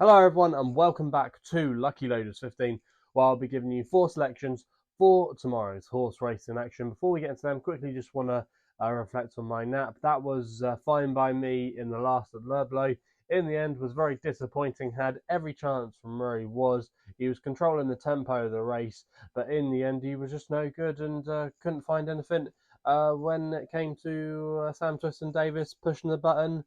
Hello everyone and welcome back to Lucky Loaders 15, where I'll be giving you 4 selections for tomorrow's horse racing action. Before we get into them, quickly just want to reflect on my nap. That was fine by me in the last at Lerblot. In the end, was very disappointing. Had every chance from where he was. He was controlling the tempo of the race, but in the end, he was just no good and couldn't find anything. When it came to Sam Twiston Davis pushing the button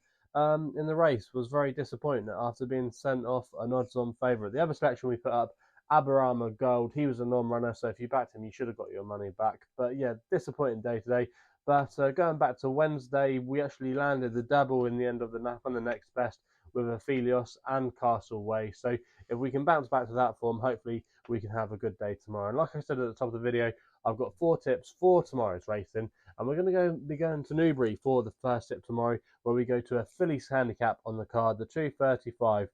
in the race, was very disappointing after being sent off an odds-on favourite. The other selection we put up, Aberama Gold, he was a non-runner, so if you backed him, you should have got your money back. But yeah, disappointing day today. But going back to Wednesday, we actually landed the double in the end of the nap on the next best with Aphelios and Castleway. So if we can bounce back to that form, hopefully we can have a good day tomorrow. And like I said at the top of the video, I've got 4 tips for tomorrow's racing, and we're going to be going to Newbury for the first tip tomorrow, where we go to a fillies handicap on the card, the 235.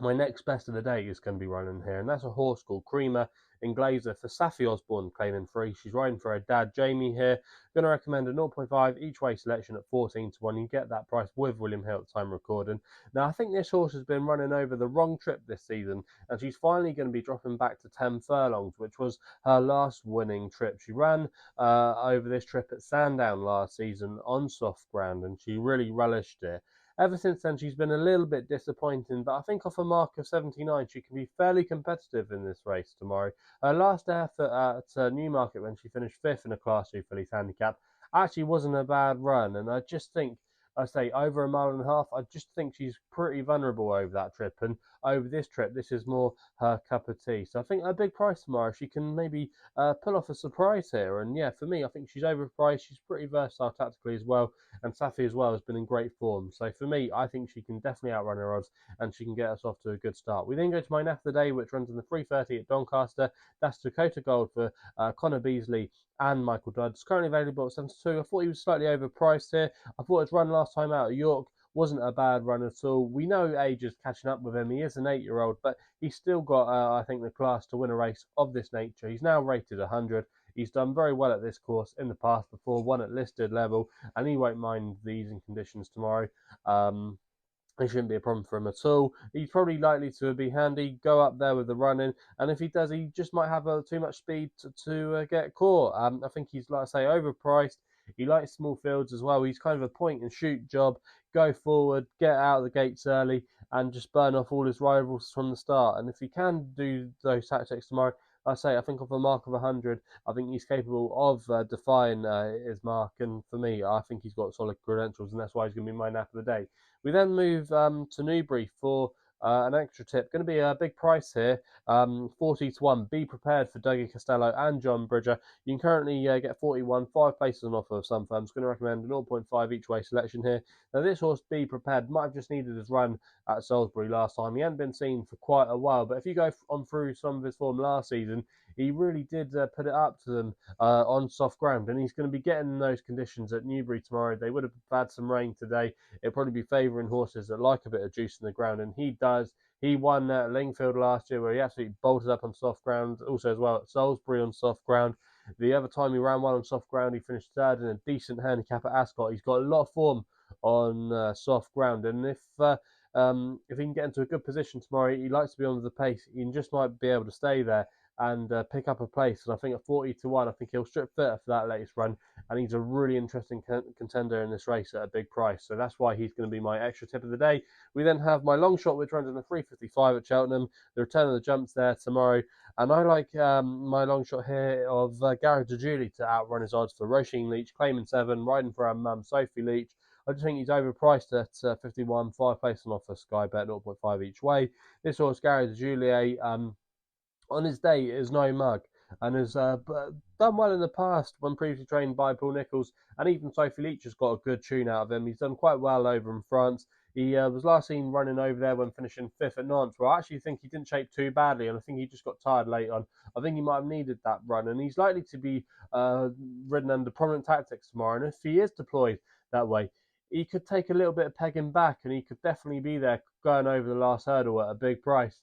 My next best of the day is going to be running here, and that's a horse called Crema, Iglesa for Safi Osborne, claiming free. She's riding for her dad, Jamie, here. Going to recommend a 0.5 each way selection at 14 to 1. You get that price with William Hill at the time recording. Now, I think this horse has been running over the wrong trip this season, and she's finally going to be dropping back to 10 furlongs, which was her last winning trip. She ran over this trip at Sandown last season on soft ground, and she really relished it. Ever since then, she's been a little bit disappointing, but I think off a mark of 79, she can be fairly competitive in this race tomorrow. Her last effort at Newmarket, when she finished 5th in a Class 2 fillies handicap, actually wasn't a bad run, and I just think, I say, over a mile and a half, I just think she's pretty vulnerable over that trip, and over this trip, this is more her cup of tea. So I think a big price tomorrow, she can maybe pull off a surprise here, and yeah, for me, I think she's overpriced. She's pretty versatile tactically as well, and Safi as well has been in great form. So for me, I think she can definitely outrun her odds, and she can get us off to a good start. We then go to my NAF of the day, which runs in the 3:30 at Doncaster. That's Dakota Gold for Connor Beasley and Michael Dodd. It's currently available at 72. I thought he was slightly overpriced here. I thought his run last time out at York wasn't a bad run at all. We know age is catching up with him. He is an 8-year-old, but he's still got, I think, the class to win a race of this nature. He's now rated 100. He's done very well at this course in the past before, won at listed level, and he won't mind the easing conditions tomorrow. It shouldn't be a problem for him at all. He's probably likely to be handy, go up there with the running, and if he does, he just might have too much speed to get caught. I think he's, like I say, overpriced. He likes small fields as well. He's kind of a point and shoot job. Go forward, get out of the gates early, and just burn off all his rivals from the start. And if he can do those tactics tomorrow, I think off a mark of 100, I think he's capable of defying his mark. And for me, I think he's got solid credentials, and that's why he's going to be my nap of the day. We then move to Newbury for an extra tip. Going to be a big price here, 40 to 1. Be prepared for Dougie Costello and John Bridger. You can currently get 41, 5 places on offer of some firms. Going to recommend a 0.5 each way selection here. Now, this horse, Be Prepared, might have just needed his run at Salisbury last time. He hadn't been seen for quite a while, but if you go on through some of his form last season, he really did put it up to them on soft ground, and he's going to be getting those conditions at Newbury tomorrow. They would have had some rain today. It'll probably be favouring horses that like a bit of juice in the ground, and he does. He won at Lingfield last year, where he absolutely bolted up on soft ground. Also, as well at Salisbury on soft ground. The other time he ran well on soft ground, he finished third in a decent handicap at Ascot. He's got a lot of form on soft ground, and if he can get into a good position tomorrow, he likes to be on the pace. He just might be able to stay there and pick up a place. And I think at 40 to 1, I think he'll strip fitter for that latest run. And he's a really interesting contender in this race at a big price. So that's why he's going to be my extra tip of the day. We then have my long shot, which runs in the 3:55 at Cheltenham. The return of the jumps there tomorrow. And I like my long shot here of Garo Juiley to outrun his odds for Roisin Leach, claiming 7, riding for our mum, Sophie Leach. I just think he's overpriced at 51, 5 places on offer, SkyBet 0.5 each way. This horse, Garo Juiley, on his day is no mug, and has done well in the past when previously trained by Paul Nicholls, and even Sophie Leach has got a good tune out of him. He's done quite well over in France. He was last seen running over there when finishing 5th at Nantes, where I actually think he didn't shape too badly, and I think he just got tired late on. I think he might have needed that run, and he's likely to be ridden under prominent tactics tomorrow, and if he is deployed that way, he could take a little bit of pegging back, and he could definitely be there going over the last hurdle at a big price.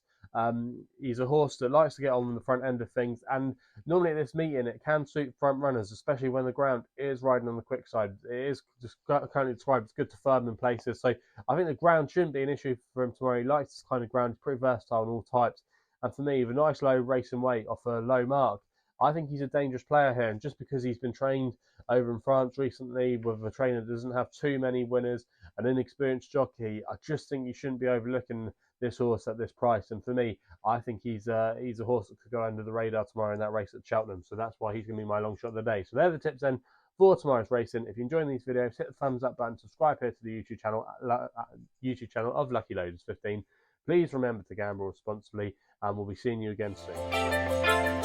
He's a horse that likes to get on the front end of things, and normally at this meeting it can suit front runners, especially when the ground is riding on the quick side. It is just currently described as good to firm in places, so I think the ground shouldn't be an issue for him tomorrow. He likes this kind of ground, he's pretty versatile on all types, and for me, with a nice low racing weight off a low mark, I think he's a dangerous player here, and just because he's been trained over in France recently with a trainer that doesn't have too many winners, an inexperienced jockey, I just think you shouldn't be overlooking this horse at this price. And for me, I think he's a horse that could go under the radar tomorrow in that race at Cheltenham. So that's why he's going to be my long shot of the day. So they're the tips then for tomorrow's racing. If you're enjoying these videos, hit the thumbs up button, subscribe here to the YouTube channel of Lucky Loaders 15. Please remember to gamble responsibly, and we'll be seeing you again soon.